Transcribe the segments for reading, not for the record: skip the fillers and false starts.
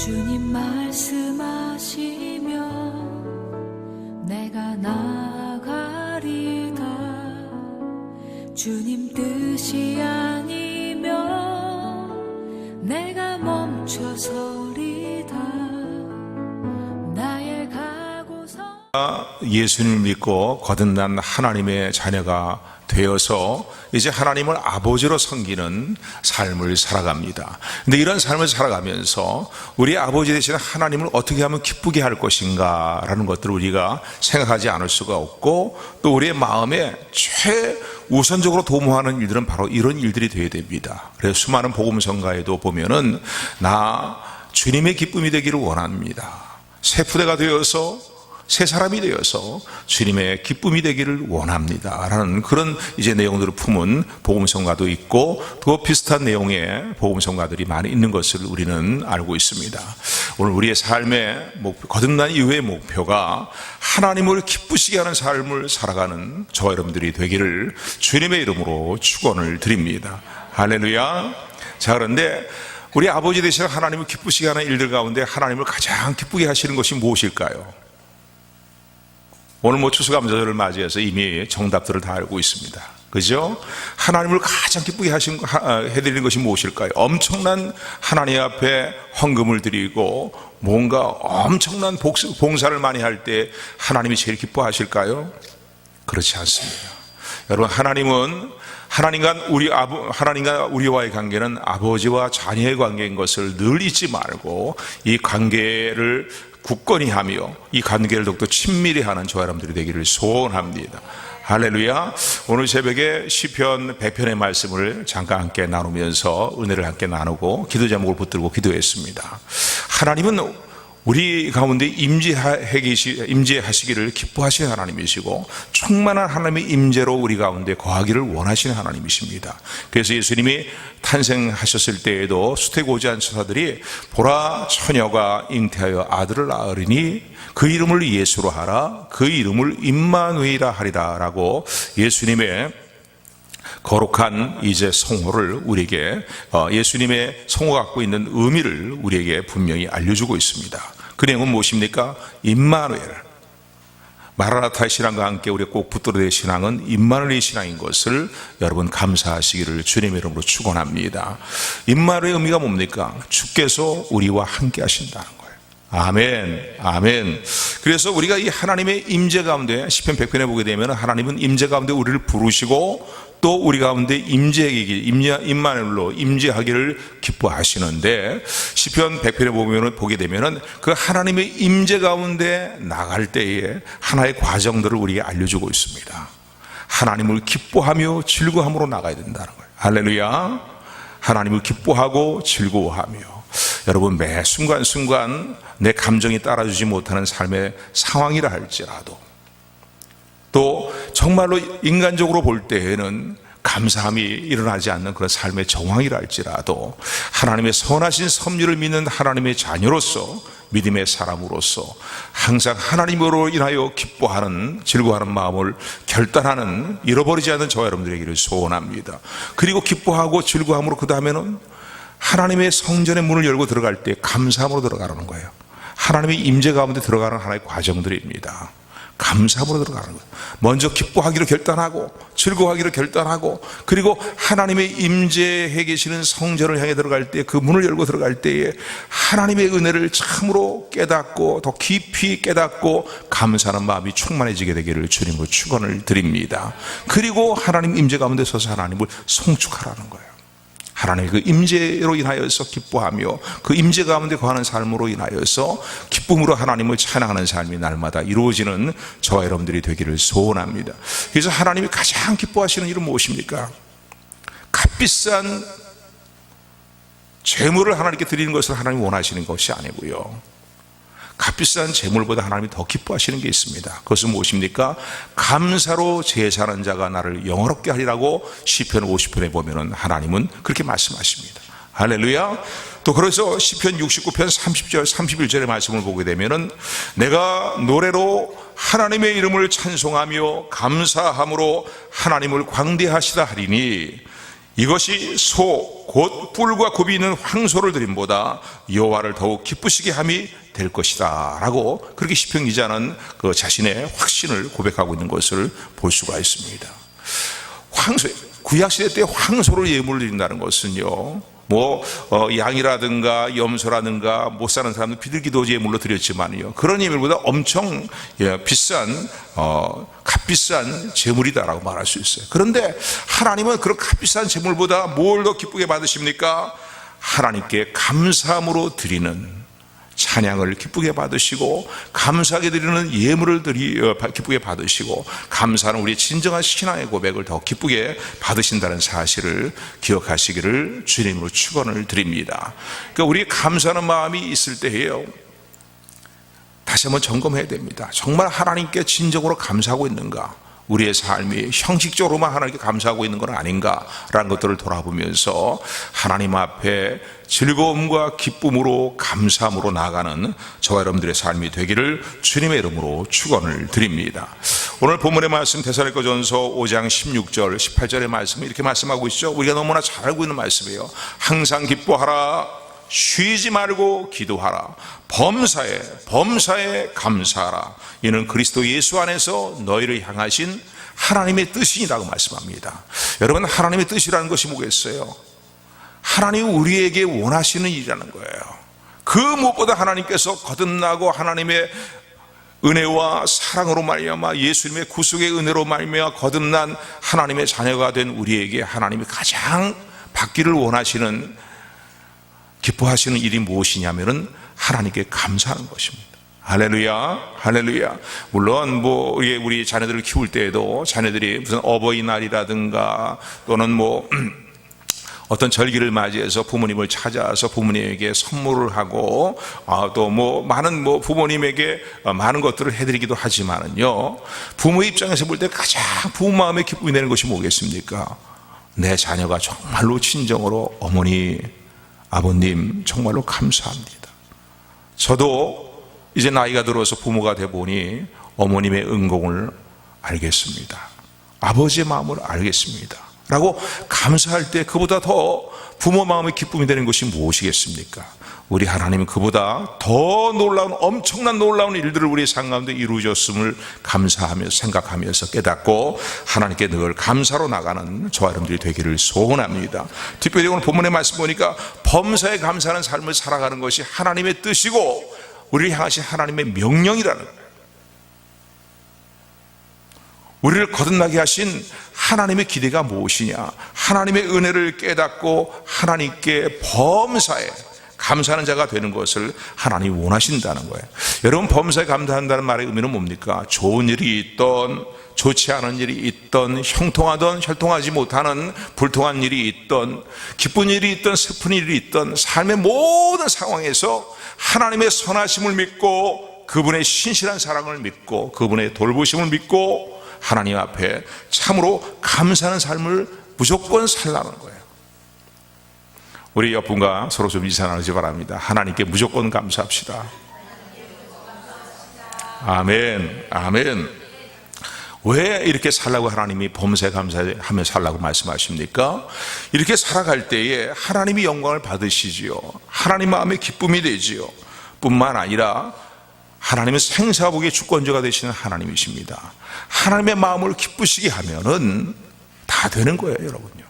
주님 말씀하시며 내가 나아가리다. 주님 뜻이 아니면 내가 멈춰서리다. 나의 가고서 예수님을 믿고 거듭난 하나님의 자녀가 되어서 이제 하나님을 아버지로 섬기는 삶을 살아갑니다. 근데 이런 삶을 살아가면서 우리 아버지 되시는 하나님을 어떻게 하면 기쁘게 할 것인가 라는 것들을 우리가 생각하지 않을 수가 없고, 또 우리의 마음에 최우선적으로 도모하는 일들은 바로 이런 일들이 되어야 됩니다. 그래서 수많은 복음성가에도 보면은 나 주님의 기쁨이 되기를 원합니다. 새 푸대가 되어서 새 사람이 되어서 주님의 기쁨이 되기를 원합니다 라는 그런 이제 내용들을 품은 복음성가도 있고, 또 비슷한 내용의 복음성가들이 많이 있는 것을 우리는 알고 있습니다. 오늘 우리의 삶의 거듭난 이후의 목표가 하나님을 기쁘시게 하는 삶을 살아가는 저와 여러분들이 되기를 주님의 이름으로 축원을 드립니다. 할렐루야. 자, 그런데 우리 아버지 되시는 하나님을 기쁘시게 하는 일들 가운데 하나님을 가장 기쁘게 하시는 것이 무엇일까요? 오늘 추수감사절을 맞이해서 이미 정답들을 다 알고 있습니다. 그죠? 하나님을 가장 기쁘게 해드리는 것이 무엇일까요? 엄청난 하나님 앞에 헌금을 드리고 뭔가 엄청난 봉사를 많이 할 때 하나님이 제일 기뻐하실까요? 그렇지 않습니다. 여러분, 하나님과 우리와의 관계는 아버지와 자녀의 관계인 것을 늘 잊지 말고 이 관계를 굳건히 하며 이 관계를 더욱더 친밀히 하는 저와 여러분들이 되기를 소원합니다. 할렐루야. 오늘 새벽에 시편 100편의 말씀을 잠깐 함께 나누면서 은혜를 함께 나누고 기도 제목을 붙들고 기도했습니다. 하나님은 우리 가운데 임재하시기를 기뻐하시는 하나님이시고 충만한 하나님의 임재로 우리 가운데 거하기를 원하시는 하나님이십니다. 그래서 예수님이 탄생하셨을 때에도 수태고지한 처사들이 보라, 처녀가 잉태하여 아들을 낳으리니 그 이름을 예수로 하라, 그 이름을 임마누엘이라 하리라 라고 예수님의 거룩한 이제 성호를 우리에게, 예수님의 성호가 갖고 있는 의미를 우리에게 분명히 알려주고 있습니다. 그 내용은 무엇입니까? 임마누엘. 마라나타의 신앙과 함께 우리가 꼭 붙들어야 될 신앙은 임마누엘의 신앙인 것을 여러분 감사하시기를 주님의 이름으로 축원합니다. 임마누엘의 의미가 뭡니까? 주께서 우리와 함께 하신다는 거예요. 아멘, 아멘. 그래서 우리가 이 하나님의 임재 가운데 시편 100편에 보게 되면 하나님은 임재 가운데 우리를 부르시고 또 우리 가운데 임마누엘로 임재하기를 기뻐하시는데, 시편 100편에 보게 되면 그 하나님의 임재 가운데 나갈 때에 하나의 과정들을 우리에게 알려주고 있습니다. 하나님을 기뻐하며 즐거움으로 나가야 된다는 거예요. 할렐루야. 하나님을 기뻐하고 즐거워하며, 여러분 매 순간순간 내 감정이 따라주지 못하는 삶의 상황이라 할지라도, 또 정말로 인간적으로 볼 때에는 감사함이 일어나지 않는 그런 삶의 정황이라 할지라도 하나님의 선하신 섭리를 믿는 하나님의 자녀로서, 믿음의 사람으로서 항상 하나님으로 인하여 기뻐하는, 즐거워하는 마음을 결단하는, 잃어버리지 않는 저와 여러분들에게를 소원합니다. 그리고 기뻐하고 즐거움으로 그 다음에는 하나님의 성전의 문을 열고 들어갈 때 감사함으로 들어가는 거예요. 하나님의 임재 가운데 들어가는 하나의 과정들입니다. 감사함으로 들어가는 거예요. 먼저 기뻐하기로 결단하고 즐거워하기로 결단하고, 그리고 하나님의 임재해 계시는 성전을 향해 들어갈 때, 그 문을 열고 들어갈 때에 하나님의 은혜를 참으로 깨닫고 더 깊이 깨닫고 감사하는 마음이 충만해지게 되기를 주님으로 축원을 드립니다. 그리고 하나님 임재 가운데 서서 하나님을 송축하라는 거예요. 하나님의 그 임재로 인하여서 기뻐하며 그 임재 가운데 거하는 삶으로 인하여서 기쁨으로 하나님을 찬양하는 삶이 날마다 이루어지는 저와 여러분들이 되기를 소원합니다. 그래서 하나님이 가장 기뻐하시는 일은 무엇입니까? 값비싼 재물을 하나님께 드리는 것을 하나님이 원하시는 것이 아니고요, 값비싼 재물보다 하나님이 더 기뻐하시는 게 있습니다. 그것은 무엇입니까? 감사로 제사하는 자가 나를 영화롭게 하리라고 시편 50편에 보면은 하나님은 그렇게 말씀하십니다. 할렐루야. 또 그래서 시편 69편 30절 31절의 말씀을 보게 되면은 내가 노래로 하나님의 이름을 찬송하며 감사함으로 하나님을 광대하시다 하리니 이것이 소 곧 뿔과 굽이 있는 황소를 드림보다 여호와를 더욱 기쁘시게 함이 될 것이다 라고 그렇게 시편 기자는 그 자신의 확신을 고백하고 있는 것을 볼 수가 있습니다. 황소, 구약시대 때 황소를 예물을 드린다는 것은요, 양이라든가 염소라든가 못 사는 사람들 비둘기도 예물로 드렸지만요, 그런 예물보다 엄청 비싼 값비싼 제물이다라고 말할 수 있어요. 그런데 하나님은 그런 값비싼 제물보다 뭘 더 기쁘게 받으십니까? 하나님께 감사함으로 드리는 찬양을 기쁘게 받으시고, 감사하게 드리는 예물을 기쁘게 받으시고, 감사는 우리의 진정한 신앙의 고백을 더 기쁘게 받으신다는 사실을 기억하시기를 주님으로 축원을 드립니다. 그러니까 우리 감사하는 마음이 있을 때에요, 다시 한번 점검해야 됩니다. 정말 하나님께 진정으로 감사하고 있는가? 우리의 삶이 형식적으로만 하나님께 감사하고 있는 건 아닌가라는 것들을 돌아보면서 하나님 앞에 즐거움과 기쁨으로 감사함으로 나아가는 저와 여러분들의 삶이 되기를 주님의 이름으로 축원을 드립니다. 오늘 본문의 말씀 데살로니가전서 5장 16절 18절의 말씀은 이렇게 말씀하고 있죠. 우리가 너무나 잘 알고 있는 말씀이에요. 항상 기뻐하라, 쉬지 말고 기도하라, 범사에 감사하라. 이는 그리스도 예수 안에서 너희를 향하신 하나님의 뜻이라고 말씀합니다. 여러분, 하나님의 뜻이라는 것이 뭐겠어요? 하나님이 우리에게 원하시는 일이라는 거예요. 그 무엇보다 하나님께서 거듭나고 하나님의 은혜와 사랑으로 말미암아 예수님의 구속의 은혜로 말미암아 거듭난 하나님의 자녀가 된 우리에게 하나님이 가장 받기를 원하시는, 기뻐하시는 일이 무엇이냐면은 하나님께 감사하는 것입니다. 할렐루야, 할렐루야. 물론 우리 자녀들을 키울 때에도 자녀들이 무슨 어버이날이라든가 또는 어떤 절기를 맞이해서 부모님을 찾아서 부모님에게 선물을 하고 또 많은 부모님에게 많은 것들을 해드리기도 하지만은요, 부모의 입장에서 볼 때 가장 부모 마음에 기쁨이 되는 것이 뭐겠습니까? 내 자녀가 정말로 친정으로 어머니, 아버님 정말로 감사합니다. 저도 이제 나이가 들어서 부모가 돼 보니 어머님의 은공을 알겠습니다. 아버지의 마음을 알겠습니다 라고 감사할 때 그보다 더 부모 마음의 기쁨이 되는 것이 무엇이겠습니까? 우리 하나님은 그보다 더 놀라운, 엄청난 놀라운 일들을 우리의 삶 가운데 이루어졌음을 감사하면서 생각하면서 깨닫고 하나님께 늘 감사로 나가는 저와 여러분들이 되기를 소원합니다. 특별히 오늘 본문의 말씀 보니까 범사에 감사하는 삶을 살아가는 것이 하나님의 뜻이고 우리를 향하신 하나님의 명령이라는 거예요. 우리를 거듭나게 하신 하나님의 기대가 무엇이냐? 하나님의 은혜를 깨닫고 하나님께 범사에 감사하는 자가 되는 것을 하나님이 원하신다는 거예요. 여러분, 범사에 감사한다는 말의 의미는 뭡니까? 좋은 일이 있던 좋지 않은 일이 있던 형통하던 혈통하지 못하는 불통한 일이 있던 기쁜 일이 있던 슬픈 일이 있던 삶의 모든 상황에서 하나님의 선하심을 믿고 그분의 신실한 사랑을 믿고 그분의 돌보심을 믿고 하나님 앞에 참으로 감사하는 삶을 무조건 살라는 거예요. 우리 옆분과 서로 좀 인사 나누지 바랍니다. 하나님께 무조건 감사합시다. 아멘, 아멘. 왜 이렇게 살라고 하나님이 범사에 감사하며 살라고 말씀하십니까? 이렇게 살아갈 때에 하나님이 영광을 받으시지요. 하나님 마음에 기쁨이 되지요. 뿐만 아니라 하나님은 생사복의 주권자가 되시는 하나님이십니다. 하나님의 마음을 기쁘시게 하면은 다 되는 거예요, 여러분요.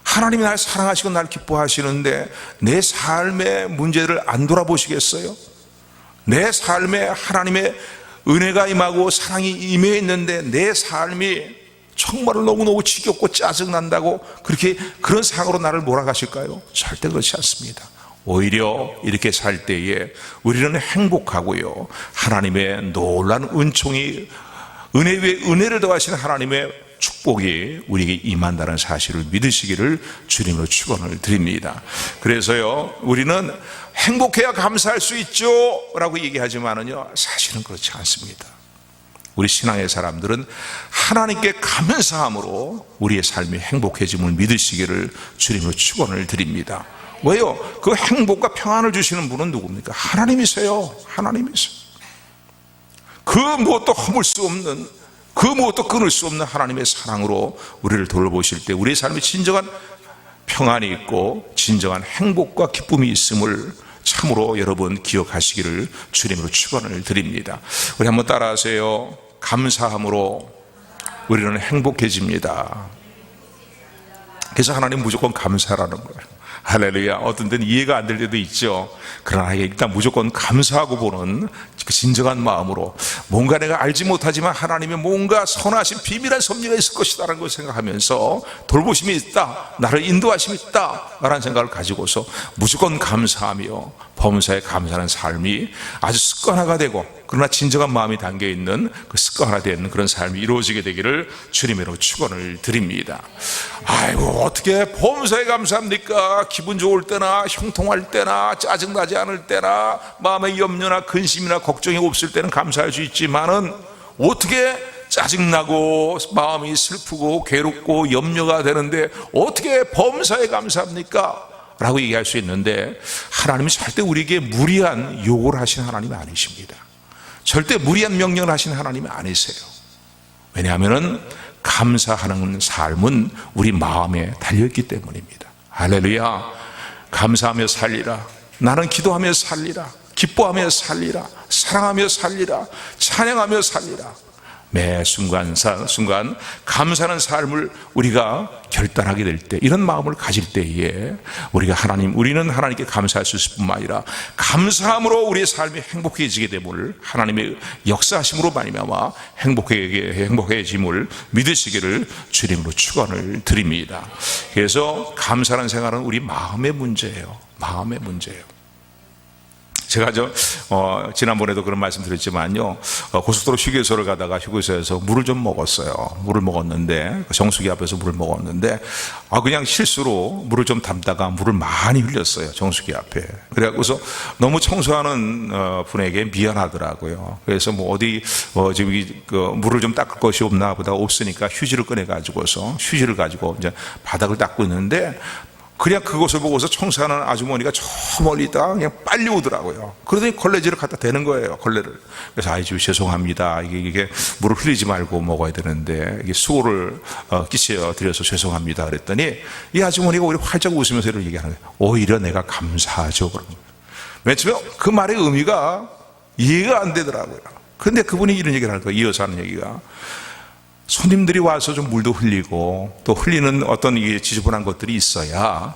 하나님이 날 사랑하시고 날 기뻐하시는데 내 삶의 문제를 안 돌아보시겠어요? 내 삶에 하나님의 은혜가 임하고 사랑이 임해 있는데 내 삶이 정말로 너무너무 지겹고 짜증난다고 그런 상황으로 나를 몰아가실까요? 절대 그렇지 않습니다. 오히려 이렇게 살 때에 우리는 행복하고요, 하나님의 놀라운 은총이 은혜 위에 은혜를 더하시는 하나님의 축복이 우리에게 임한다는 사실을 믿으시기를 주님으로 축원을 드립니다. 그래서요, 우리는 행복해야 감사할 수 있죠 라고 얘기하지만은요, 사실은 그렇지 않습니다. 우리 신앙의 사람들은 하나님께 감사함으로 우리의 삶이 행복해짐을 믿으시기를 주님으로 축원을 드립니다. 왜요? 그 행복과 평안을 주시는 분은 누굽니까? 하나님이세요. 하나님이세요. 그 무엇도 허물 수 없는 그 무엇도 끊을 수 없는 하나님의 사랑으로 우리를 돌보실 때 우리의 삶에 진정한 평안이 있고 진정한 행복과 기쁨이 있음을 참으로 여러분 기억하시기를 주님으로 축원을 드립니다. 우리 한번 따라하세요. 감사함으로 우리는 행복해집니다. 그래서 하나님 무조건 감사라는 거예요. 할렐루야. 어떤 때는 이해가 안 될 때도 있죠. 그러나 일단 무조건 감사하고 보는 그 진정한 마음으로 뭔가 내가 알지 못하지만 하나님의 뭔가 선하신 비밀한 섭리가 있을 것이다라는 걸 생각하면서 돌보심이 있다, 나를 인도하심이 있다 라는 생각을 가지고서 무조건 감사하며 범사에 감사하는 삶이 아주 습관화가 되고, 그러나 진정한 마음이 담겨있는 그 습관화되는 그런 삶이 이루어지게 되기를 주님으로 축원을 드립니다. 아이고, 어떻게 범사에 감사합니까? 기분 좋을 때나 형통할 때나 짜증나지 않을 때나 마음에 염려나 근심이나 걱정이 없을 때는 감사할 수 있지만은 어떻게 짜증나고 마음이 슬프고 괴롭고 염려가 되는데 어떻게 범사에 감사합니까? 라고 얘기할 수 있는데, 하나님은 절대 우리에게 무리한 요구를 하신 하나님이 아니십니다. 절대 무리한 명령을 하신 하나님이 아니세요. 왜냐하면 감사하는 삶은 우리 마음에 달려있기 때문입니다. 할렐루야. 감사하며 살리라. 나는 기도하며 살리라. 기뻐하며 살리라. 사랑하며 살리라. 찬양하며 살리라. 매 순간 감사하는 삶을 우리가 결단하게 될 때, 이런 마음을 가질 때에 우리는 하나님께 감사할 수 있을 뿐만 아니라 감사함으로 우리의 삶이 행복해지게 됨을, 하나님의 역사하심으로 말미암아 행복해짐을 믿으시기를 주님으로 축원을 드립니다. 그래서 감사하는 생활은 우리 마음의 문제예요. 마음의 문제예요. 제가 지난번에도 그런 말씀 드렸지만요, 고속도로 휴게소를 가다가 휴게소에서 물을 좀 먹었어요. 물을 먹었는데, 정수기 앞에서 물을 먹었는데, 그냥 실수로 물을 좀 담다가 물을 많이 흘렸어요. 정수기 앞에. 그래갖고서 너무 청소하는 분에게 미안하더라고요. 그래서 지금 물을 좀 닦을 것이 없나 보다, 없으니까 휴지를 꺼내가지고서 휴지를 가지고 이제 바닥을 닦고 있는데, 그냥 그것을 보고서 청소하는 아주머니가 저 멀리 있다가 그냥 빨리 오더라고요. 그러더니 걸레질을 갖다 대는 거예요, 걸레를. 그래서 아이고 죄송합니다. 이게 물을 흘리지 말고 먹어야 되는데 이게 수고를 끼쳐 드려서 죄송합니다. 그랬더니 이 아주머니가 오히려 활짝 웃으면서 이렇게 얘기하는 거예요. 오히려 내가 감사하죠. 그런 거예요. 맨 처음에 그 말의 의미가 이해가 안 되더라고요. 그런데 그분이 이런 얘기를 하는 거예요. 이어서 하는 얘기가, 손님들이 와서 좀 물도 흘리고 또 흘리는 어떤 지저분한 것들이 있어야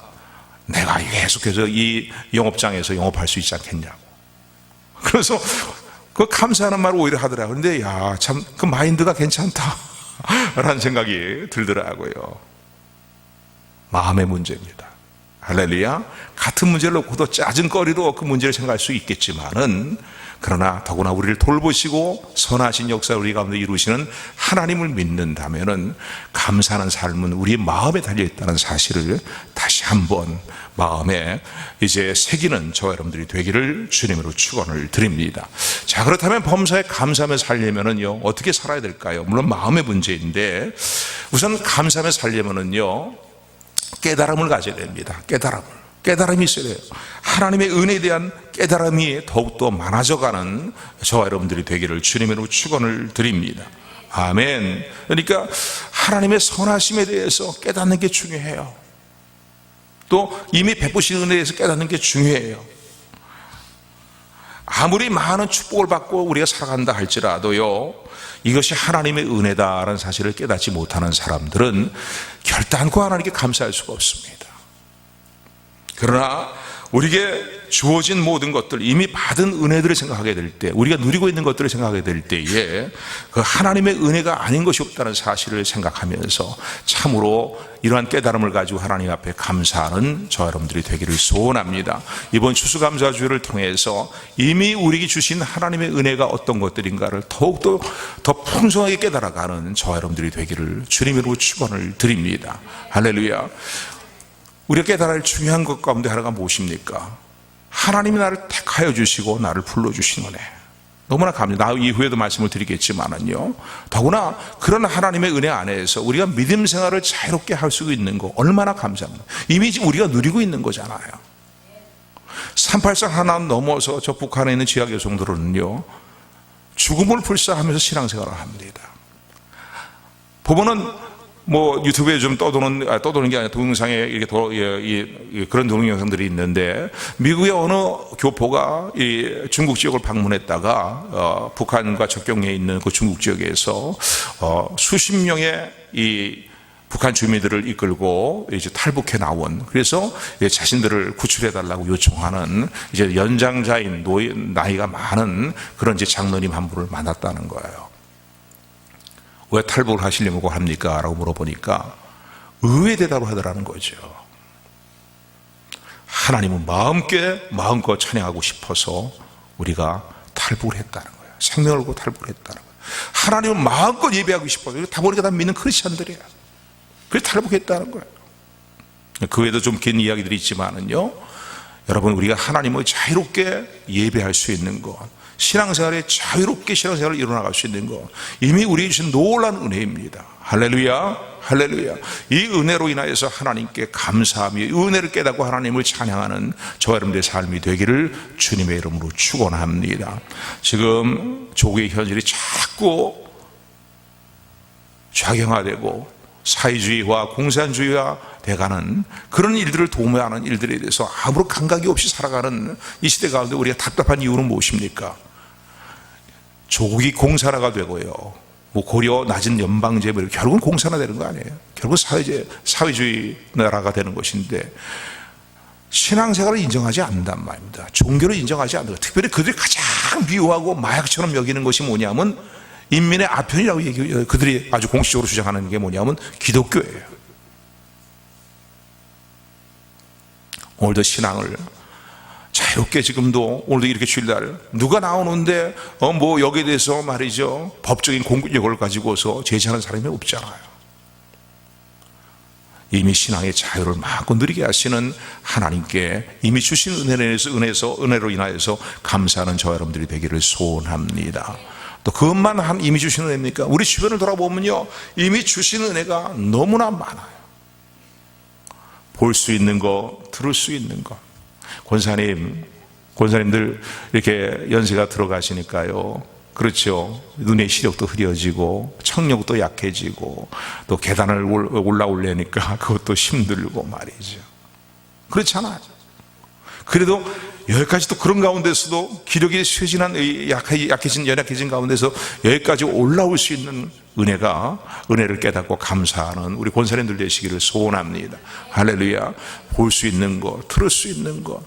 내가 계속해서 이 영업장에서 영업할 수 있지 않겠냐고. 그래서 그 감사하는 말을 오히려 하더라고요. 그런데 참 그 마인드가 괜찮다 라는 생각이 들더라고요. 마음의 문제입니다. 할렐루야. 같은 문제를 놓고도 짜증거리로 그 문제를 생각할 수 있겠지만은, 그러나 더구나 우리를 돌보시고 선하신 역사를 우리 가운데 이루시는 하나님을 믿는다면은 감사하는 삶은 우리의 마음에 달려있다는 사실을 다시 한번 마음에 이제 새기는 저와 여러분들이 되기를 주님으로 축원을 드립니다. 자, 그렇다면 범사에 감사하며 살려면은요, 어떻게 살아야 될까요? 물론 마음의 문제인데, 우선 감사하며 살려면은요, 깨달음을 가져야 됩니다. 깨달음이 있어야 돼요. 하나님의 은혜에 대한 깨달음이 더욱더 많아져가는 저와 여러분들이 되기를 주님으로 축원을 드립니다. 아멘. 그러니까 하나님의 선하심에 대해서 깨닫는 게 중요해요. 또 이미 베푸신 은혜에 대해서 깨닫는 게 중요해요. 아무리 많은 축복을 받고 우리가 살아간다 할지라도요, 이것이 하나님의 은혜다라는 사실을 깨닫지 못하는 사람들은 결단코 하나님께 감사할 수가 없습니다. 그러나 우리에게 주어진 모든 것들, 이미 받은 은혜들을 생각하게 될 때, 우리가 누리고 있는 것들을 생각하게 될 때에 그 하나님의 은혜가 아닌 것이 없다는 사실을 생각하면서 참으로 이러한 깨달음을 가지고 하나님 앞에 감사하는 저와 여러분들이 되기를 소원합니다. 이번 추수감사주일을 통해서 이미 우리에게 주신 하나님의 은혜가 어떤 것들인가를 더욱더 더 풍성하게 깨달아가는 저와 여러분들이 되기를 주님으로 축원을 드립니다. 할렐루야. 우리가 깨달아야 할 중요한 것 가운데 하나가 무엇입니까? 하나님이 나를 택하여 주시고 나를 불러주신 은혜. 너무나 감사합니다. 나 이후에도 말씀을 드리겠지만은요, 더구나 그런 하나님의 은혜 안에서 우리가 믿음 생활을 자유롭게 할 수 있는 거 얼마나 감사합니다. 이미 우리가 누리고 있는 거잖아요. 383 하나 넘어서 저 북한에 있는 지하 교성들은요, 죽음을 불사하면서 신앙생활을 합니다. 부부는 뭐 유튜브에 좀 떠도는 게 아니라 동영상에 이렇게 그런 동영상들이 있는데, 미국의 어느 교포가 이 중국 지역을 방문했다가 북한과 접경에 있는 그 중국 지역에서 수십 명의 이 북한 주민들을 이끌고 이제 탈북해 나온, 그래서 자신들을 구출해 달라고 요청하는 이제 연장자인 나이가 많은 그런 이제 장로님 한 분을 만났다는 거예요. 왜 탈북을 하시려고 합니까? 라고 물어보니까 의외의 대답을 하더라는 거죠. 하나님은 마음껏 찬양하고 싶어서 우리가 탈북을 했다는 거예요. 생명을 걸고 탈북을 했다는 거예요. 하나님은 마음껏 예배하고 싶어서, 다 보니까 다 믿는 크리스찬들이에요. 그래서 탈북했다는 거예요. 그 외에도 좀 긴 이야기들이 있지만은요, 여러분, 우리가 하나님을 자유롭게 예배할 수 있는 것, 신앙생활에 자유롭게 신앙생활을 이뤄나갈 수 있는 것, 이미 우리에게 주신 놀라운 은혜입니다. 할렐루야, 할렐루야. 이 은혜로 인하여서 하나님께 감사하며 이 은혜를 깨닫고 하나님을 찬양하는 저와 여러분들의 삶이 되기를 주님의 이름으로 축원합니다. 지금 조국의 현실이 자꾸 좌경화되고 사회주의와 공산주의와 돼가는 그런 일들을 도모하는 일들에 대해서 아무런 감각이 없이 살아가는 이 시대 가운데 우리가 답답한 이유는 무엇입니까? 조국이 공산화가 되고요, 뭐 고려 낮은 연방제, 결국은 공산화 되는 거 아니에요? 결국 사회주의 나라가 되는 것인데, 신앙생활을 인정하지 않는단 말입니다. 종교를 인정하지 않는다. 특별히 그들이 가장 미워하고 마약처럼 여기는 것이 뭐냐면 인민의 아편이라고 그들이 아주 공식적으로 주장하는 게 뭐냐면 기독교예요. 오늘도 신앙을 자유롭게, 지금도 오늘도 이렇게 주일날 누가 나오는데 뭐 여기에 대해서 말이죠, 법적인 공격을 가지고서 제지하는 사람이 없잖아요. 이미 신앙의 자유를 마음껏 누리게 하시는 하나님께 이미 주신 은혜로 인하여서 감사하는 저와 여러분들이 되기를 소원합니다. 또 그것만 이미 주신 은혜입니까? 우리 주변을 돌아보면요, 이미 주신 은혜가 너무나 많아요. 볼 수 있는 거, 들을 수 있는 거. 권사님들 이렇게 연세가 들어가시니까요, 그렇죠, 눈의 시력도 흐려지고 청력도 약해지고 또 계단을 올라오려니까 그것도 힘들고 말이죠. 그렇잖아요. 그래도 여기까지 또 그런 가운데서도 기력이 쇠진한 연약해진 가운데서 여기까지 올라올 수 있는 은혜를 깨닫고 감사하는 우리 권사님들 되시기를 소원합니다. 할렐루야. 볼 수 있는 것, 들을 수 있는 것,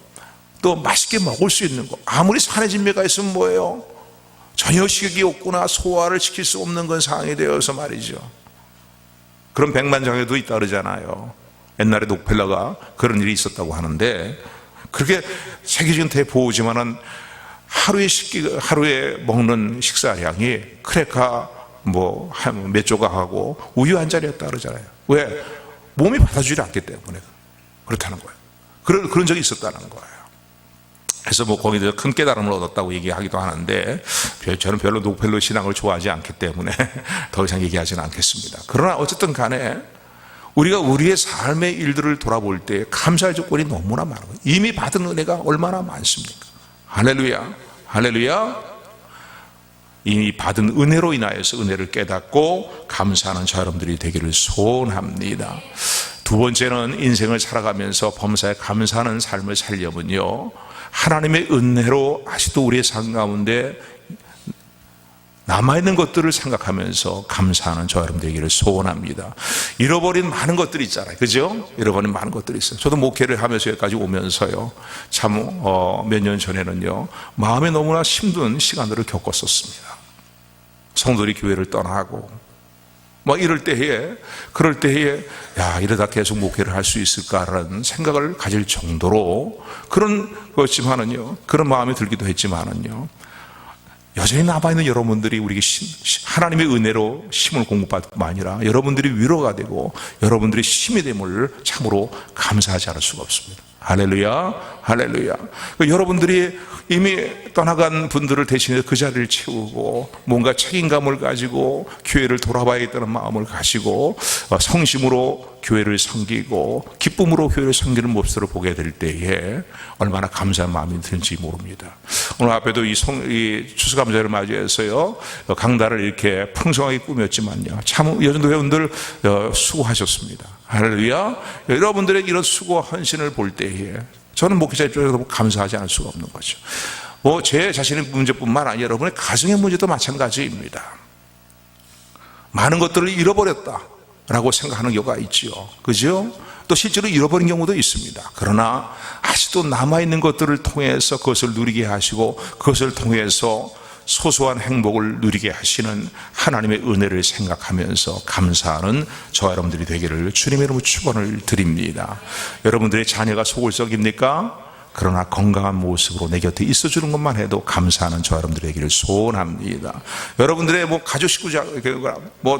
또 맛있게 먹을 수 있는 것. 아무리 산의 진미가 있으면 뭐예요? 전혀 식욕이 없구나, 소화를 시킬 수 없는 건 상황이 되어서 말이죠. 그런 백만장에도 있다 그러잖아요. 옛날에 록펠러가 그런 일이 있었다고 하는데, 그렇게 세계적인 대보호지만은 하루에 먹는 식사량이 크래커 몇 조각하고 우유 한 잔이었다 그러잖아요. 왜? 몸이 받아주지 않기 때문에 그렇다는 거예요. 그런 적이 있었다는 거예요. 그래서 거기서 큰 깨달음을 얻었다고 얘기하기도 하는데, 저는 별로 록펠러 신앙을 좋아하지 않기 때문에 더 이상 얘기하지는 않겠습니다. 그러나 어쨌든 간에 우리가 우리의 삶의 일들을 돌아볼 때 감사할 조건이 너무나 많은 거예요. 이미 받은 은혜가 얼마나 많습니까? 할렐루야, 할렐루야. 이미 받은 은혜로 인하여서 은혜를 깨닫고 감사하는 저 여러분들이 되기를 소원합니다. 두 번째는 인생을 살아가면서 범사에 감사하는 삶을 살려면요, 하나님의 은혜로 아직도 우리의 삶 가운데 남아있는 것들을 생각하면서 감사하는 저 여러분 되기를 소원합니다. 잃어버린 많은 것들이 있잖아요. 그죠? 잃어버린 많은 것들이 있어요. 저도 목회를 하면서 여기까지 오면서요, 참 몇 년 전에는요, 마음에 너무나 힘든 시간들을 겪었었습니다. 성도들이 교회를 떠나고 그럴 때에 이러다 계속 목회를 할 수 있을까라는 생각을 가질 정도로 그런 마음이 들기도 했지만은요, 여전히 남아있는 여러분들이 우리에게 하나님의 은혜로 힘을 공급받을 뿐만 아니라 여러분들이 위로가 되고 여러분들이 힘이 됨을 참으로 감사하지 않을 수가 없습니다. 할렐루야, 할렐루야. 여러분들이 이미 떠나간 분들을 대신해 그 자리를 채우고 뭔가 책임감을 가지고 교회를 돌아봐야겠다는 마음을 가지고 성심으로 교회를 섬기고 기쁨으로 교회를 섬기는 모습을 보게 될 때에 얼마나 감사한 마음이 드는지 모릅니다. 오늘 앞에도 이 추수감사를 맞이해서요 강단을 이렇게 풍성하게 꾸몄지만요 참 여전도 회원들 수고하셨습니다. 할렐루야. 여러분들의 이런 수고와 헌신을 볼 때에 저는 목회자 입장에서 감사하지 않을 수가 없는 거죠. 제 자신의 문제뿐만 아니라 여러분의 가정의 문제도 마찬가지입니다. 많은 것들을 잃어버렸다라고 생각하는 경우가 있지요. 그죠? 또 실제로 잃어버린 경우도 있습니다. 그러나 아직도 남아있는 것들을 통해서 그것을 누리게 하시고 그것을 통해서 소소한 행복을 누리게 하시는 하나님의 은혜를 생각하면서 감사하는 저와 여러분들이 되기를 주님의 이름으로 축원을 드립니다. 여러분들의 자녀가 속을 썩입니까? 그러나 건강한 모습으로 내 곁에 있어주는 것만 해도 감사하는 저와 여러분들이 되기를 소원합니다. 여러분들의 가족 식구자,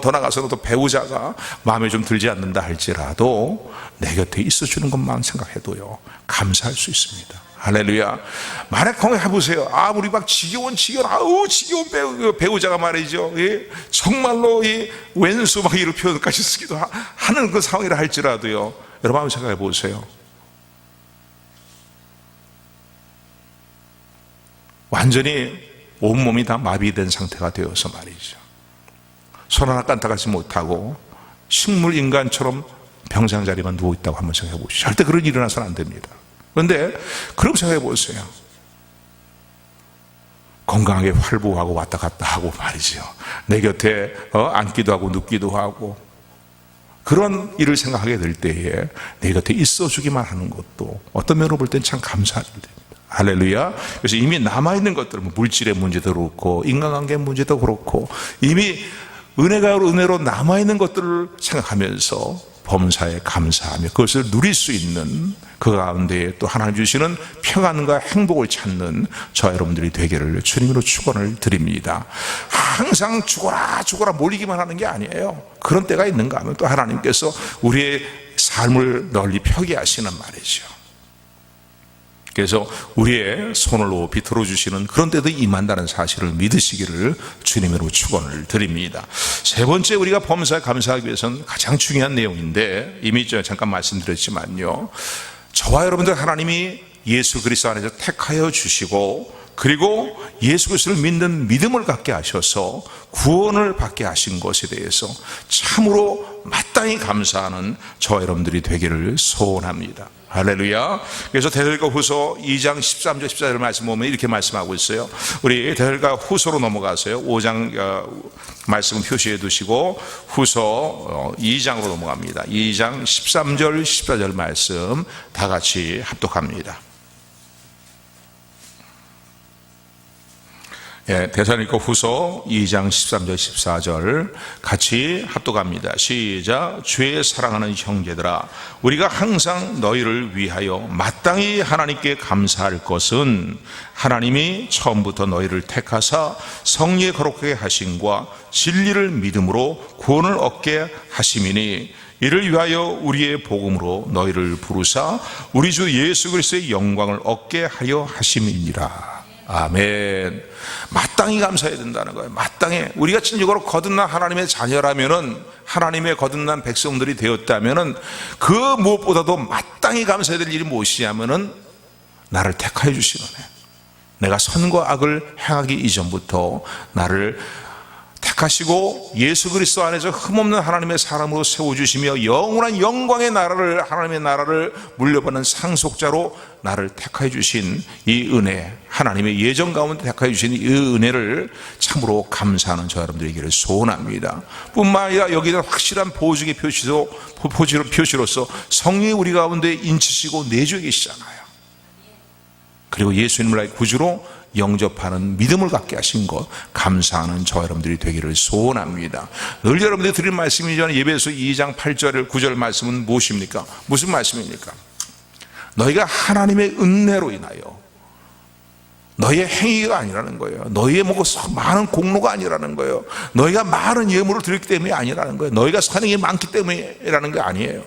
더 나가서는 또 배우자가 마음에 좀 들지 않는다 할지라도 내 곁에 있어주는 것만 생각해도요 감사할 수 있습니다. 할렐루야. 만약 한번 해보세요. 우리 막 지겨운 배우자가 말이죠. 정말로 이 왼수 막 이런 표현까지 쓰기도 하는 그 상황이라 할지라도요. 여러분 한번 생각해 보세요. 완전히 온몸이 다 마비된 상태가 되어서 말이죠. 손 하나 깐딱하지 못하고 식물 인간처럼 병상 자리만 누워있다고 한번 생각해 보시죠. 절대 그런 일이 일어나서는 안 됩니다. 그런데 그럼 생각해 보세요. 건강하게 활보하고 왔다 갔다 하고 말이죠. 내 곁에 앉기도 하고 눕기도 하고 그런 일을 생각하게 될 때에 내 곁에 있어주기만 하는 것도 어떤 면으로 볼 땐 참 감사할 때입니다. 할렐루야. 그래서 이미 남아있는 것들, 물질의 문제도 그렇고 인간관계 문제도 그렇고 이미 은혜로 남아있는 것들을 생각하면서 범사에 감사하며 그것을 누릴 수 있는 그 가운데 또 하나님 주시는 평안과 행복을 찾는 저와 여러분들이 되기를 주님으로 축원을 드립니다. 항상 죽어라 몰리기만 하는 게 아니에요. 그런 때가 있는가 하면 또 하나님께서 우리의 삶을 널리 펴게 하시는 말이죠. 그래서 우리의 손을 높이 들어주시는 그런 때도 임한다는 사실을 믿으시기를 주님으로 축원을 드립니다. 세 번째 우리가 범사에 감사하기 위해서는 가장 중요한 내용인데 이미 잠깐 말씀드렸지만요. 저와 여러분들 하나님이 예수 그리스도 안에서 택하여 주시고 그리고 예수 그리스도를 믿는 믿음을 갖게 하셔서 구원을 받게 하신 것에 대해서 참으로 마땅히 감사하는 저와 여러분들이 되기를 소원합니다. 할렐루야. 그래서 데살로니가후서 2장 13절 14절 말씀 보면 이렇게 말씀하고 있어요. 우리 데살로니가후서로 넘어가세요. 5장 말씀은 표시해 두시고 후서 2장으로 넘어갑니다. 2장 13절 14절 말씀 다 같이 합독합니다. 데살로니가후서 2장 13절 14절 같이 합독합니다. 시작. 주의 사랑하는 형제들아, 우리가 항상 너희를 위하여 마땅히 하나님께 감사할 것은 하나님이 처음부터 너희를 택하사 성리에 거룩하게 하심과 진리를 믿음으로 구원을 얻게 하심이니 이를 위하여 우리의 복음으로 너희를 부르사 우리 주 예수 그리스도의 영광을 얻게 하려 하심이니라. 아멘. 마땅히 감사해야 된다는 거예요. 마땅히. 우리가 진정으로 거듭난 하나님의 자녀라면은, 하나님의 거듭난 백성들이 되었다면은 그 무엇보다도 마땅히 감사해야 될 일이 무엇이냐면은 나를 택하여 주시는 애. 내가 선과 악을 행하기 이전부터 나를 택하시고 예수 그리스도 안에서 흠없는 하나님의 사람으로 세워주시며 영원한 영광의 나라를, 하나님의 나라를 물려받는 상속자로 나를 택하여 주신 이 은혜, 하나님의 예정 가운데 택하여 주신 이 은혜를 참으로 감사하는 저 여러분들에게를 소원합니다. 뿐만 아니라 여기는 확실한 보증의 표시로서 성령이 우리 가운데 인치시고 내주에 계시잖아요. 그리고 예수님을 나의 구주로 영접하는 믿음을 갖게 하신 것 감사하는 저와 여러분들이 되기를 소원합니다. 늘 여러분들이 드린 말씀이잖아요. 예배서 2장 8절 9절 말씀은 무엇입니까? 무슨 말씀입니까? 너희가 하나님의 은혜로 인하여, 너희의 행위가 아니라는 거예요. 너희의 많은 공로가 아니라는 거예요. 너희가 많은 예물을 드렸기 때문이 아니라는 거예요. 너희가 선행이 많기 때문이라는 게 아니에요.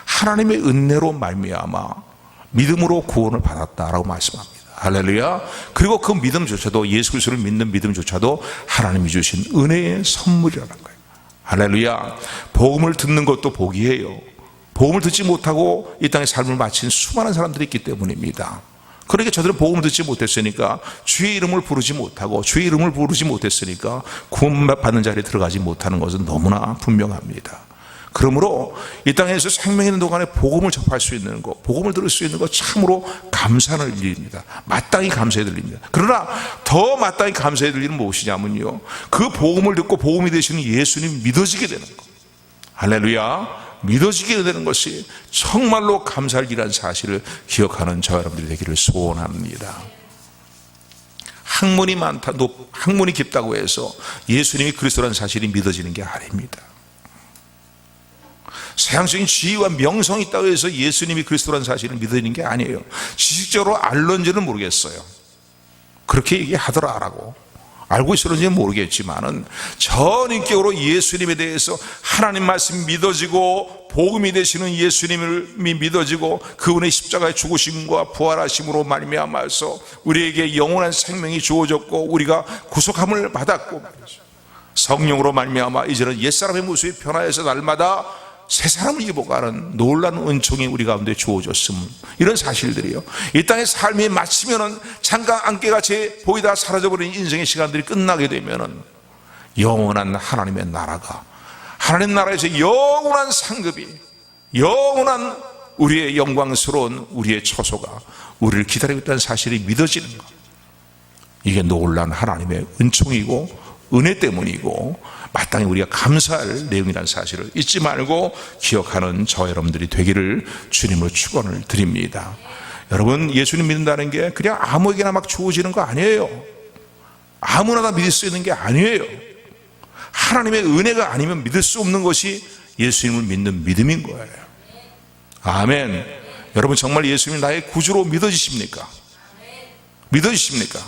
하나님의 은혜로 말미암아 믿음으로 구원을 받았다라고 말씀합니다. 할렐루야. 그리고 그 믿음조차도, 예수 그리스도를 믿는 믿음조차도 하나님이 주신 은혜의 선물이라는 거예요. 할렐루야. 복음을 듣는 것도 복이에요. 복음을 듣지 못하고 이 땅의 삶을 마친 수많은 사람들이 있기 때문입니다. 그러니까 저들은 복음을 듣지 못했으니까, 주의 이름을 부르지 못하고, 주의 이름을 부르지 못했으니까 구원받는 자리에 들어가지 못하는 것은 너무나 분명합니다. 그러므로 이 땅에서 생명 있는 동안에 복음을 접할 수 있는 것, 복음을 들을 수 있는 것, 참으로 감사할 일입니다. 마땅히 감사해야 될 일입니다. 그러나 더 마땅히 감사해야 될 일은 무엇이냐면요, 그 복음을 듣고 복음이 되시는 예수님이 믿어지게 되는 것. 할렐루야. 믿어지게 되는 것이 정말로 감사할 일이라는 사실을 기억하는 저와 여러분들이 되기를 소원합니다. 학문이 많다, 학문이 깊다고 해서 예수님이 그리스도라는 사실이 믿어지는 게 아닙니다. 세상적인 지위와 명성이 있다고 해서 예수님이 그리스도라는 사실을 믿어지는 게 아니에요. 지식적으로 알런지는 모르겠어요. 그렇게 얘기하더라라고. 알고 있었는지는 모르겠지만은 전인격으로 예수님에 대해서 하나님 말씀이 믿어지고 복음이 되시는 예수님이 믿어지고 그분의 십자가의 죽으심과 부활하심으로 말미암아서 우리에게 영원한 생명이 주어졌고 우리가 구속함을 받았고 성령으로 말미암아 이제는 옛사람의 모습이 변화해서 날마다 새 사람을 입어가는 놀라운 은총이 우리 가운데 주어졌음, 이런 사실들이요, 이 땅의 삶이 마치면은 잠깐 안개같이 보이다 사라져버린 인생의 시간들이 끝나게 되면은 영원한 하나님의 나라가, 하나님 나라에서 영원한 상급이, 영원한 우리의 영광스러운 우리의 처소가 우리를 기다리고 있다는 사실이 믿어지는 것, 이게 놀라운 하나님의 은총이고 은혜 때문이고 마땅히 우리가 감사할 내용이라는 사실을 잊지 말고 기억하는 저 여러분들이 되기를 주님으로 축원을 드립니다. 여러분, 예수님 믿는다는 게 그냥 아무에게나 막 주어지는 거 아니에요. 아무나 다 믿을 수 있는 게 아니에요. 하나님의 은혜가 아니면 믿을 수 없는 것이 예수님을 믿는 믿음인 거예요. 아멘. 여러분, 정말 예수님이 나의 구주로 믿어지십니까? 믿어지십니까?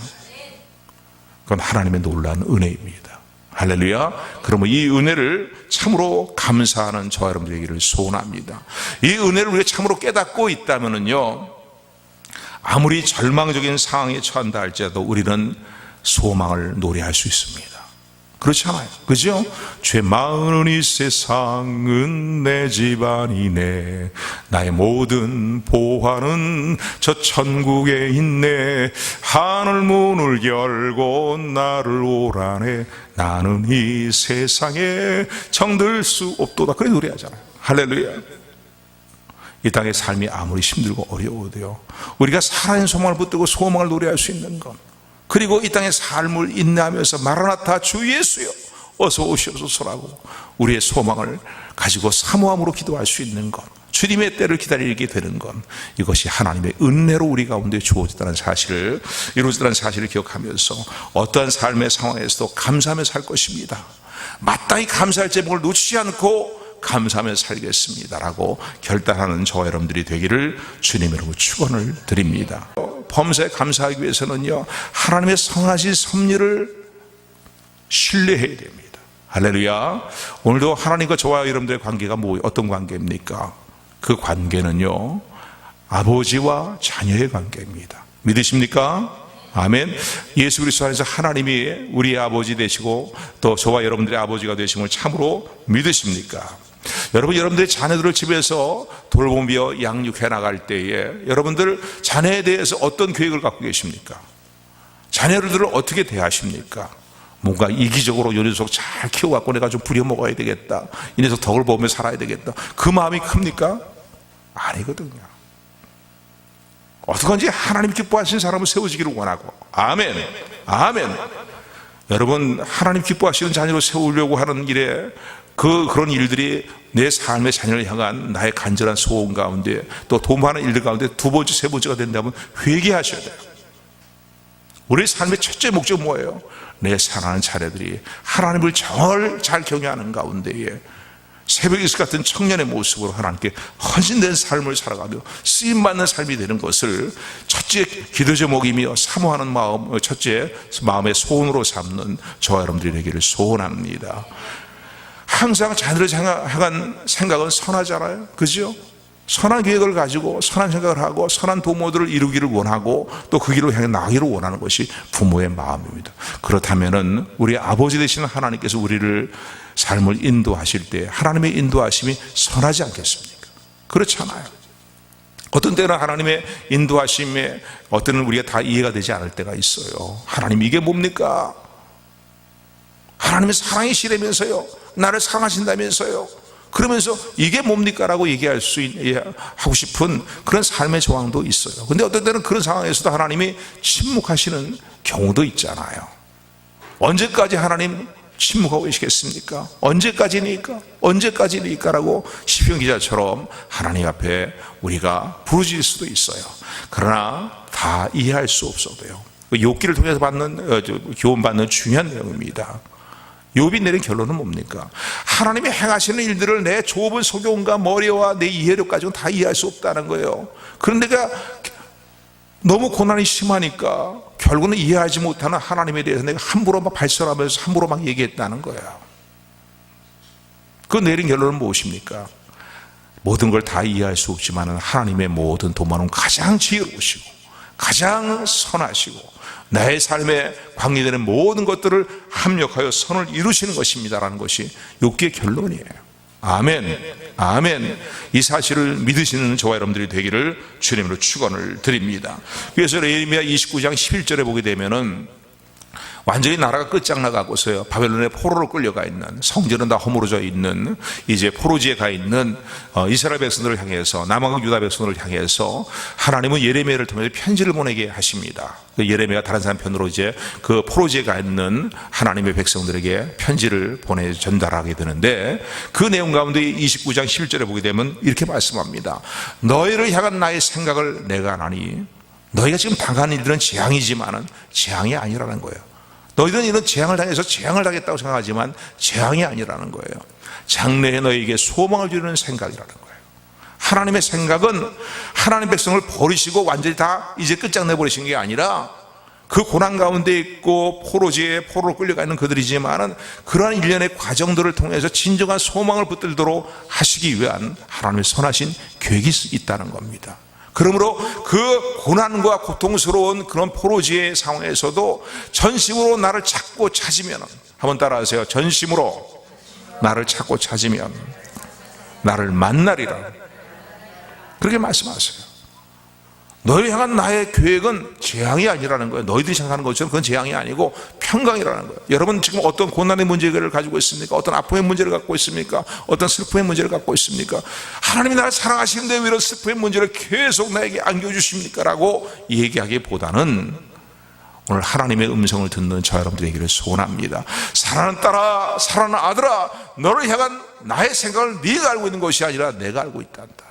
그건 하나님의 놀라운 은혜입니다. 할렐루야. 그러면 이 은혜를 참으로 감사하는 저와 여러분들 되기를 소원합니다. 이 은혜를 우리가 참으로 깨닫고 있다면요, 아무리 절망적인 상황에 처한다 할지라도 우리는 소망을 노래할 수 있습니다. 그렇지 않아요? 그죠? 죄 많은 이 세상은 내 집안이네, 나의 모든 보화는 저 천국에 있네, 하늘 문을 열고 나를 오라네, 나는 이 세상에 정들 수 없도다. 그래 노래하잖아요. 할렐루야. 이 땅의 삶이 아무리 힘들고 어려워도요, 우리가 살아있는 소망을 붙들고 소망을 노래할 수 있는 것, 그리고 이 땅의 삶을 인내하면서 마라나타 주 예수여 어서 오시옵소서라고 우리의 소망을 가지고 사모함으로 기도할 수 있는 것, 주님의 때를 기다리게 되는 것, 이것이 하나님의 은혜로 우리 가운데 주어졌다는 사실을, 이루어졌다는 사실을 기억하면서 어떠한 삶의 상황에서도 감사하며 살 것입니다. 마땅히 감사할 제목을 놓치지 않고 감사하며 살겠습니다라고 결단하는 저와 여러분들이 되기를 주님으로 축원을 드립니다. 범사에 감사하기 위해서는요, 하나님의 선하신 섭리를 신뢰해야 됩니다. 할렐루야. 오늘도 하나님과 저와 여러분들의 관계가 어떤 관계입니까? 그 관계는요, 아버지와 자녀의 관계입니다. 믿으십니까? 아멘. 예수 그리스도 안에서 하나님이 우리의 아버지 되시고 또 저와 여러분들의 아버지가 되심을 참으로 믿으십니까? 여러분들의 자녀들을 집에서 돌보며 양육해 나갈 때에 여러분들 자녀에 대해서 어떤 계획을 갖고 계십니까? 자녀들을 어떻게 대하십니까? 뭔가 이기적으로 요 녀석 잘 키워갖고 내가 좀 부려먹어야 되겠다, 이 녀석 덕을 보며 살아야 되겠다, 그 마음이 큽니까? 아니거든요. 어떡한지 하나님 기뻐하시는 사람을 세워지기를 원하고. 아멘. 아멘. 여러분, 하나님 기뻐하시는 자녀로 세우려고 하는 일에 그런 일들이 내 삶의 자녀를 향한 나의 간절한 소원 가운데 또 도모하는 일들 가운데 두 번째, 세 번째가 된다면 회개하셔야 돼요. 우리의 삶의 첫째 목적은 뭐예요? 내 사랑하는 자녀들이 하나님을 잘 경외하는 가운데에 새벽 이슬 같은 청년의 모습으로 하나님께 헌신된 삶을 살아가며 쓰임받는 삶이 되는 것을 첫째 기도 제목이며 사모하는 마음, 첫째 마음의 소원으로 삼는 저와 여러분들이 되기를 소원합니다. 항상 자녀를 향한 생각은 선하잖아요. 그죠? 선한 계획을 가지고 선한 생각을 하고 선한 도모들을 이루기를 원하고 또 그 길로 향해 나가기를 원하는 것이 부모의 마음입니다. 그렇다면은 우리 아버지 되시는 하나님께서 우리를 삶을 인도하실 때 하나님의 인도하심이 선하지 않겠습니까? 그렇잖아요. 어떤 때는 하나님의 인도하심에 어떤 때는 우리가 다 이해가 되지 않을 때가 있어요. 하나님 이게 뭡니까? 하나님의 사랑이시라면서요, 나를 사랑하신다면서요, 그러면서 이게 뭡니까? 라고 하고 싶은 그런 삶의 저항도 있어요. 근데 어떤 때는 그런 상황에서도 하나님이 침묵하시는 경우도 있잖아요. 언제까지 하나님 침묵하고 계시겠습니까? 언제까지니까? 라고 시편 기자처럼 하나님 앞에 우리가 부르짖을 수도 있어요. 그러나 다 이해할 수 없어도요, 욥기를 통해서 교훈받는 중요한 내용입니다. 욥이 내린 결론은 뭡니까? 하나님이 행하시는 일들을 내 좁은 소경과 머리와 내 이해력 가지고는 다 이해할 수 없다는 거예요. 그런데 내가 너무 고난이 심하니까 결국은 이해하지 못하는 하나님에 대해서 내가 함부로 막 발설하면서 함부로 막 얘기했다는 거예요. 그 내린 결론은 무엇입니까? 모든 걸 다 이해할 수 없지만 하나님의 모든 도모는 가장 지혜로우시고 가장 선하시고 나의 삶에 관계되는 모든 것들을 합력하여 선을 이루시는 것입니다라는 것이 욥기의 결론이에요. 아멘, 아멘. 이 사실을 믿으시는 저와 여러분들이 되기를 주님으로 축원을 드립니다. 그래서 예레미야 29장 11절에 보게 되면은 완전히 나라가 끝장나가고서요, 바벨론의 포로로 끌려가 있는, 성전은 다 허물어져 있는 이제 포로지에 가 있는 이스라엘 백성들을 향해서, 남왕국 유다 백성들을 향해서 하나님은 예레미야를 통해서 편지를 보내게 하십니다. 예레미야가 다른 사람 편으로 이제 그 포로지에 가 있는 하나님의 백성들에게 편지를 보내 전달하게 되는데, 그 내용 가운데 29장 11절에 보게 되면 이렇게 말씀합니다. 너희를 향한 나의 생각을 내가 아나니, 너희가 지금 당하는 일들은 재앙이지만은 재앙이 아니라는 거예요. 너희들은 이런 재앙을 당해서 재앙을 당했다고 생각하지만 재앙이 아니라는 거예요. 장래에 너희에게 소망을 주는 생각이라는 거예요. 하나님의 생각은 하나님 백성을 버리시고 완전히 다 이제 끝장내 버리신 게 아니라, 그 고난 가운데 있고 포로지에 포로로 끌려가 있는 그들이지만은 그러한 일련의 과정들을 통해서 진정한 소망을 붙들도록 하시기 위한 하나님의 선하신 계획이 있다는 겁니다. 그러므로 그 고난과 고통스러운 그런 포로지의 상황에서도 전심으로 나를 찾고 찾으면, 한번 따라하세요. 전심으로 나를 찾고 찾으면 나를 만나리라. 그렇게 말씀하세요. 너희 향한 나의 계획은 재앙이 아니라는 거예요. 너희들이 생각하는 것처럼 그건 재앙이 아니고 평강이라는 거예요. 여러분 지금 어떤 고난의 문제를 가지고 있습니까? 어떤 아픔의 문제를 갖고 있습니까? 어떤 슬픔의 문제를 갖고 있습니까? 하나님이 나를 사랑하시는데 왜 이런 슬픔의 문제를 계속 나에게 안겨주십니까? 라고 얘기하기보다는 오늘 하나님의 음성을 듣는 저 여러분들에게를 소원합니다. 사랑하는 딸아, 사랑하는 아들아, 너를 향한 나의 생각을 네가 알고 있는 것이 아니라 내가 알고 있단다.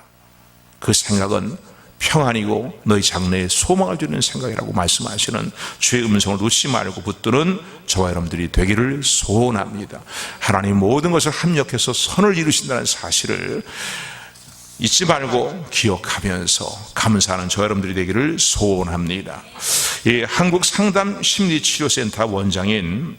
그 생각은 평안이고 너희 장래에 소망을 주는 생각이라고 말씀하시는 주의 음성을 놓지 말고 붙드는 저와 여러분들이 되기를 소원합니다. 하나님 모든 것을 합력해서 선을 이루신다는 사실을 잊지 말고 기억하면서 감사하는 저와 여러분들이 되기를 소원합니다. 이 한국 상담 심리치료센터 원장인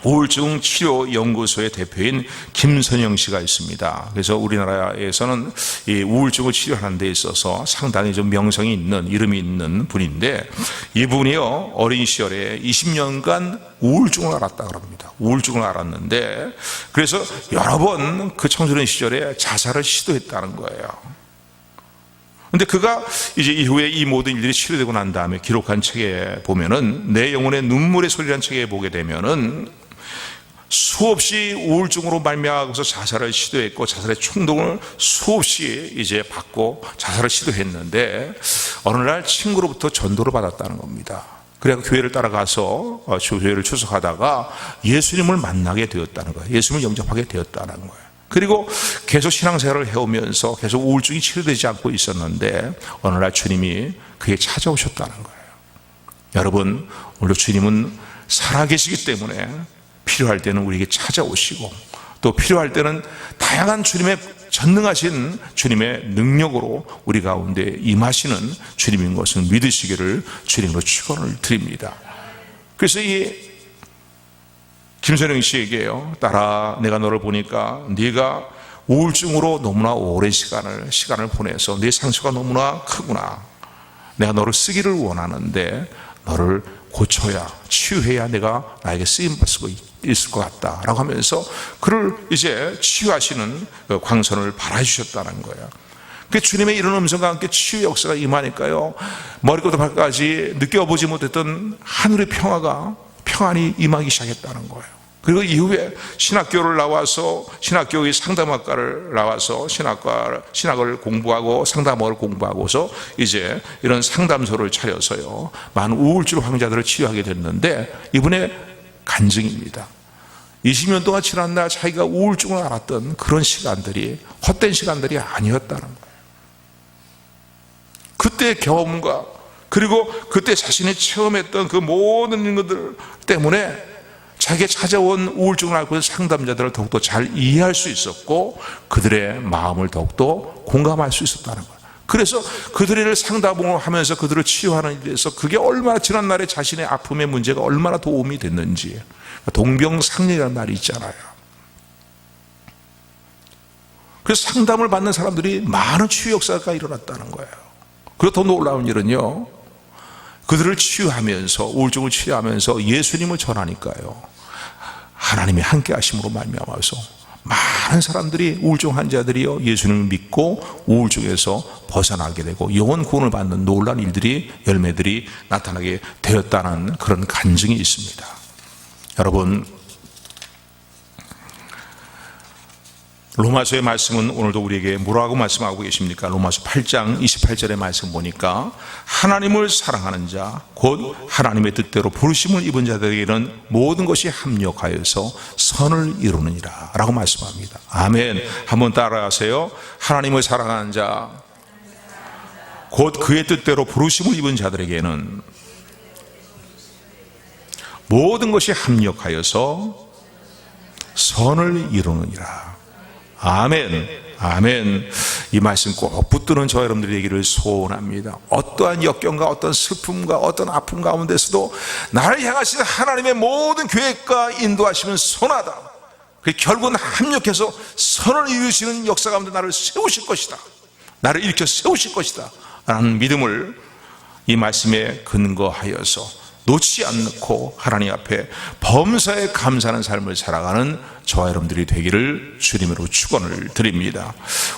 우울증 치료 연구소의 대표인 김선영 씨가 있습니다. 그래서 우리나라에서는 이 우울증을 치료하는 데 있어서 상당히 좀 명성이 있는, 이름이 있는 분인데, 이분이요 어린 시절에 20년간 우울증을 앓았다고 합니다. 우울증을 앓았는데, 그래서 여러 번 그 청소년 시절에 자살을 시도했다는 거예요. 근데 그가 이제 이후에 이 모든 일들이 치료되고 난 다음에 기록한 책에 보면은, 내 영혼의 눈물의 소리라는 책에 보게 되면은 수없이 우울증으로 말미암아서 자살을 시도했고, 자살의 충동을 수없이 이제 받고 자살을 시도했는데, 어느 날 친구로부터 전도를 받았다는 겁니다. 그래서 교회를 따라가서 교회를出석하다가 예수님을 만나게 되었다는 거예요. 예수님을 영접하게 되었다는 거예요. 그리고 계속 신앙생활을 해오면서 계속 우울증이 치료되지 않고 있었는데, 어느 날 주님이 그에게 찾아오셨다는 거예요. 여러분, 오늘 주님은 살아계시기 때문에 필요할 때는 우리에게 찾아오시고, 또 필요할 때는 다양한 주님의 전능하신 주님의 능력으로 우리 가운데 임하시는 주님인 것을 믿으시기를 주님으로 축원을 드립니다. 그래서 이 김선영 씨에게요, 딸아, 내가 너를 보니까 네가 우울증으로 너무나 오랜 시간을 보내서 내 상처가 너무나 크구나. 내가 너를 쓰기를 원하는데 너를 고쳐야, 치유해야 내가 나에게 쓰임받을 수 있을 것 같다 라고 하면서 그를 이제 치유하시는 광선을 발하주셨다는 거예요. 그 주님의 이런 음성과 함께 치유 역사가 임하니까요, 머리부터 발까지 느껴보지 못했던 하늘의 평안이 임하기 시작했다는 거예요. 그리고 이후에 신학교를 나와서 신학교의 상담학과를 나와서 신학을 공부하고 상담학을 공부하고서 이제 이런 상담소를 차려서요, 많은 우울증 환자들을 치유하게 됐는데, 이분의 간증입니다. 20년 동안 지난 날 자기가 우울증을 앓았던 그런 시간들이 헛된 시간들이 아니었다는 거예요. 그때의 경험과 그리고 그때 자신이 체험했던 그 모든 것들 때문에 자기가 찾아온 우울증을 앓고 있는 상담자들을 더욱더 잘 이해할 수 있었고 그들의 마음을 더욱더 공감할 수 있었다는 거예요. 그래서 그들을 상담을 하면서 그들을 치유하는 일에서 그게 얼마나 지난날에 자신의 아픔의 문제가 얼마나 도움이 됐는지, 동병상련이라는 말이 있잖아요. 그래서 상담을 받는 사람들이 많은 치유 역사가 일어났다는 거예요. 그리고 더 놀라운 일은요, 그들을 치유하면서, 우울증을 치유하면서 예수님을 전하니까요, 하나님이 함께 하심으로 말미암아서 많은 사람들이, 우울증 환자들이요, 예수님을 믿고 우울증에서 벗어나게 되고 영혼 구원을 받는 놀라운 일들이, 열매들이 나타나게 되었다는 그런 간증이 있습니다. 여러분, 로마서의 말씀은 오늘도 우리에게 뭐라고 말씀하고 계십니까? 로마서 8장 28절의 말씀 보니까 하나님을 사랑하는 자, 곧 하나님의 뜻대로 부르심을 입은 자들에게는 모든 것이 합력하여서 선을 이루느니라 라고 말씀합니다. 아멘. 한번 따라하세요. 하나님을 사랑하는 자, 곧 그의 뜻대로 부르심을 입은 자들에게는 모든 것이 합력하여서 선을 이루느니라. 아멘. 아멘. 이 말씀 꼭 붙드는 저 여러분들이 되기를 소원합니다. 어떠한 역경과 어떤 슬픔과 어떤 아픔 가운데서도 나를 향하신 하나님의 모든 계획과 인도하시면 선하다. 결국은 합력해서 선을 이루시는 역사 가운데 나를 세우실 것이다, 나를 일으켜 세우실 것이다 라는 믿음을 이 말씀에 근거하여서 놓지 않고 하나님 앞에 범사에 감사하는 삶을 살아가는 저와 여러분들이 되기를 주님으로 축원을 드립니다.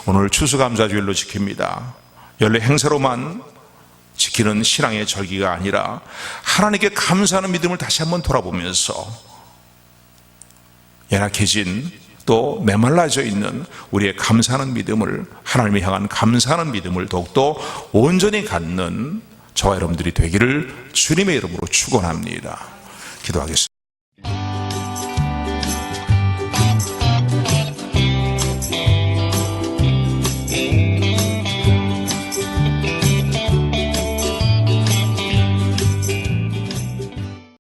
오늘 추수감사주일로 지킵니다. 연례 행사로만 지키는 신앙의 절기가 아니라 하나님께 감사하는 믿음을 다시 한번 돌아보면서 연약해진 또 메말라져 있는 우리의 감사하는 믿음을, 하나님을 향한 감사하는 믿음을 더욱더 온전히 갖는 저와 여러분들이 되기를 주님의 이름으로 축원합니다. 기도하겠습니다.